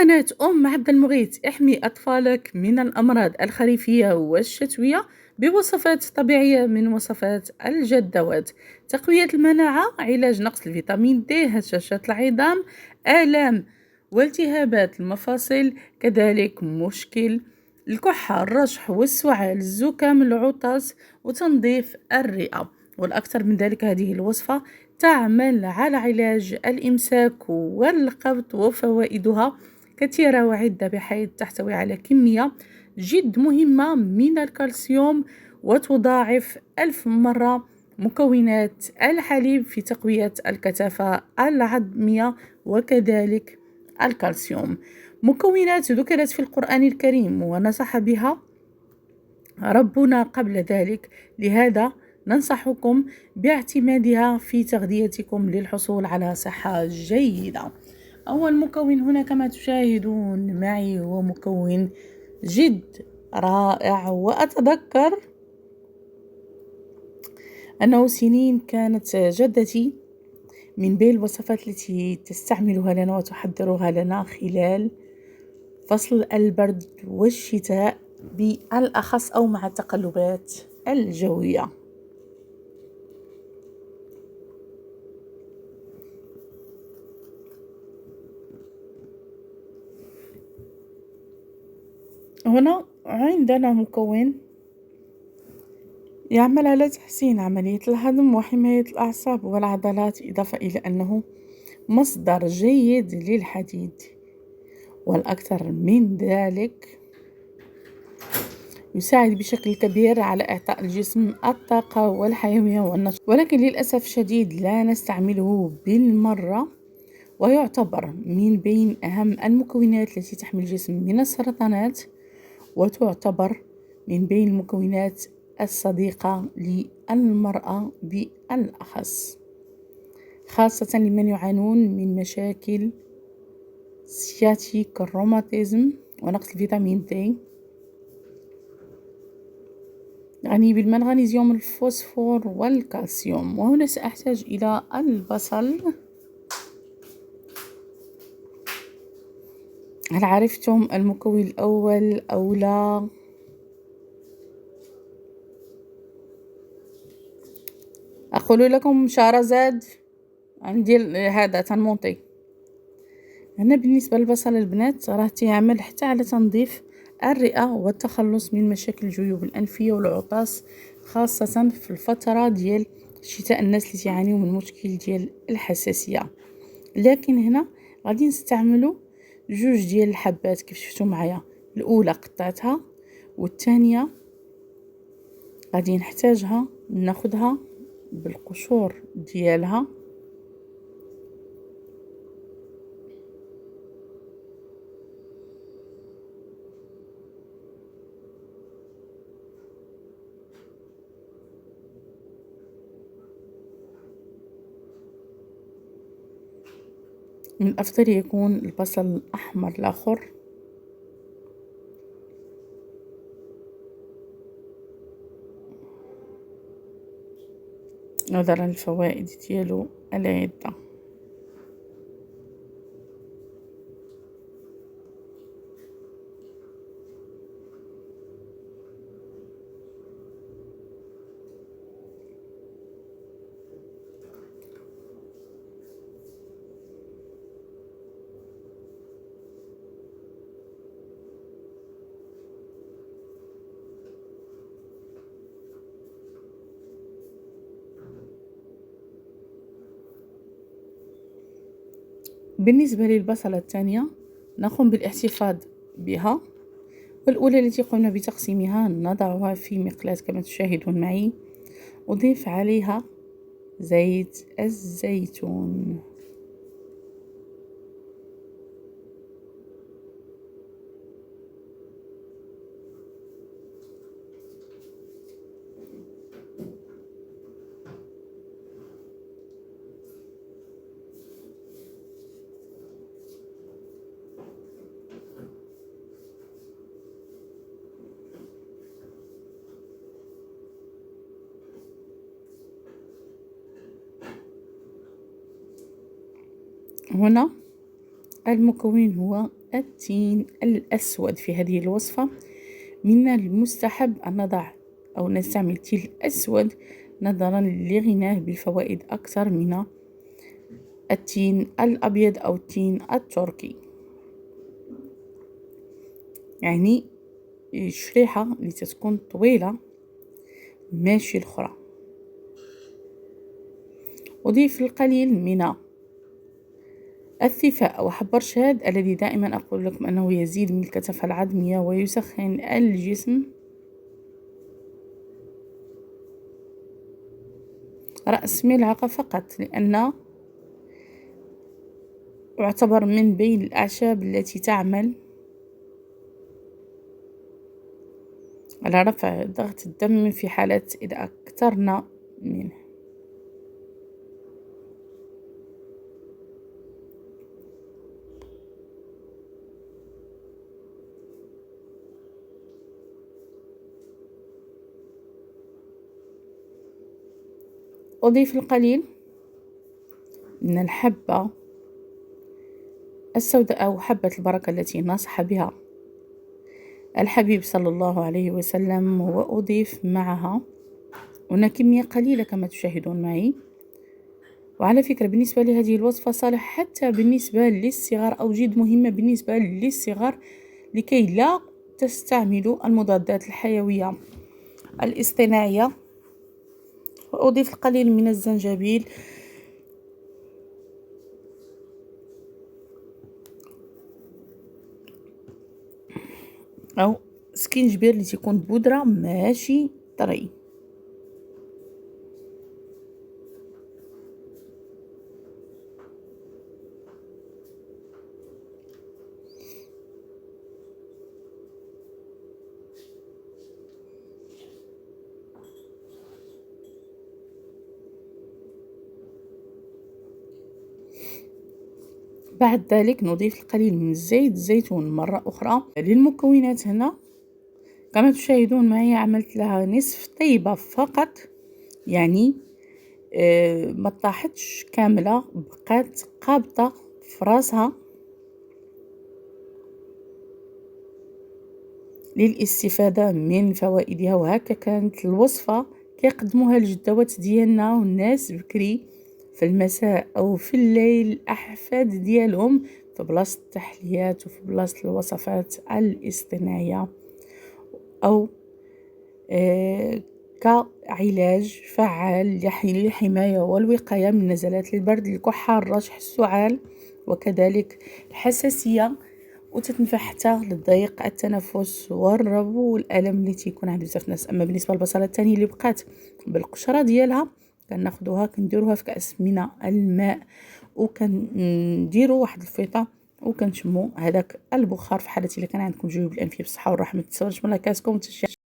قناة عبد المغيث احمي أطفالك من الأمراض الخريفية والشتوية بوصفات طبيعية من وصفات الجدوات. تقوية المناعة، علاج نقص الفيتامين د، هشاشة العظام، آلام والتهابات المفاصل، كذلك مشكل الكحة، الرشح والسعال، الزكام، العطس وتنظيف الرئة. والأكثر من ذلك، هذه الوصفة تعمل على علاج الإمساك والقبض، وفوائدها كثيرة وعدة، بحيث تحتوي على كمية جد مهمة من الكالسيوم، وتضاعف 1000 مرة مكونات الحليب في تقوية الكثافة العظمية وكذلك الكالسيوم. مكونات ذكرت في القرآن الكريم ونصح بها ربنا قبل ذلك، لهذا ننصحكم باعتمادها في تغذيتكم للحصول على صحة جيدة. أول مكون هنا كما تشاهدون معي هو مكون جد رائع، وأتذكر أنه سنين كانت جدتي من بين الوصفات التي تستعملها لنا وتحضرها لنا خلال فصل البرد والشتاء بالأخص، أو مع التقلبات الجوية. هنا عندنا مكون يعمل على تحسين عملية الهضم وحماية الأعصاب والعضلات، إضافة إلى أنه مصدر جيد للحديد. والأكثر من ذلك، يساعد بشكل كبير على إعطاء الجسم الطاقة والحيوية والنشاط، ولكن للأسف شديد لا نستعمله بالمرة، ويعتبر من بين أهم المكونات التي تحمي الجسم من السرطانات، وتعتبر من بين المكونات الصديقة للمرأة بالأخص، خاصة لمن يعانون من مشاكل سياتيك، الروماتيزم، ونقص الفيتامين د، يعني بالمغنيسيوم، الفوسفور والكالسيوم. وهنا سأحتاج إلى البصل. هل عرفتم المكون الأول أو لا؟ أقول لكم شهرزاد عندي هذا تنموطي. هنا بالنسبة للبصل البنات، راه تيعمل حتى على تنظيف الرئة والتخلص من مشاكل الجيوب الأنفية والعطاس، خاصة في الفترة ديال الشتاء، الناس اللي تعانيو من مشكل ديال الحساسية. لكن هنا غادي نستعملو جوج ديال الحبات كيف شفتوا معايا، الأولى قطعتها، والثانية غادي نحتاجها ناخدها بالقشور ديالها. من الأفضل يكون البصل الأحمر الآخر، نظرا للفوائد ديالو العدة. بالنسبة للبصلة الثانية، نقوم بالاحتفاظ بها، والأولى التي قمنا بتقسيمها نضعها في مقلاة كما تشاهدون معي. أضيف عليها زيت الزيتون، هنا المكون هو التين الأسود في هذه الوصفة. من المستحب أن نضع أو نستعمل التين الأسود نظرا لغناه بالفوائد أكثر من التين الأبيض أو التين التركي. يعني شريحة اللي تكون طويلة ماشي الأخرى. أضيف القليل من الثيفاء أو حب الرشاد الذي دائما أقول لكم أنه يزيد من الكثافة العظمية ويسخن الجسم. رأس ملعقة فقط، لأن يعتبر من بين الأعشاب التي تعمل على رفع ضغط الدم في حالة إذا أكثرنا منه. أضيف القليل من الحبة السوداء أو حبة البركة التي نصح بها الحبيب صلى الله عليه وسلم، وأضيف معها هنا كمية قليلة كما تشاهدون معي. وعلى فكرة بالنسبة لهذه الوصفة صالح حتى بالنسبة للصغار أو جد مهمة بالنسبة للصغار لكي لا تستعملوا المضادات الحيوية الاصطناعية. وأضيف القليل من الزنجبيل أو سكينجبير اللي تكون بودرة ماشي طري. بعد ذلك نضيف القليل من زيت الزيتون مرة أخرى. للمكونات هنا كما تشاهدون معي عملت لها نصف طيبة فقط، يعني ما طاحتش كاملة، بقات قابطة في راسها للاستفادة من فوائدها. وهكا كانت الوصفة كيقدموها الجدوات ديالنا والناس بكري في المساء أو في الليل الأحفاد ديالهم في بلاصة التحليات وفي بلاصة الوصفات الاصطناعية أو كعلاج فعال للحماية والوقاية من نزلات البرد، الكحة، الرشح، السعال، وكذلك الحساسية، وتتنفع حتى للضيق التنفس والربو والألم اللي تيكون عند بزاف الناس. أما بالنسبة للبصلة الثانية اللي بقات بالقشرة ديالها كناخدوها كنديروها في كأس من الماء وكنديروا واحد الفيطة وكنشمو هذاك البخار في حالة إلا كان عندكم جيوب الأنفية بالصحة والراحة. ما تنساوش من كاسكم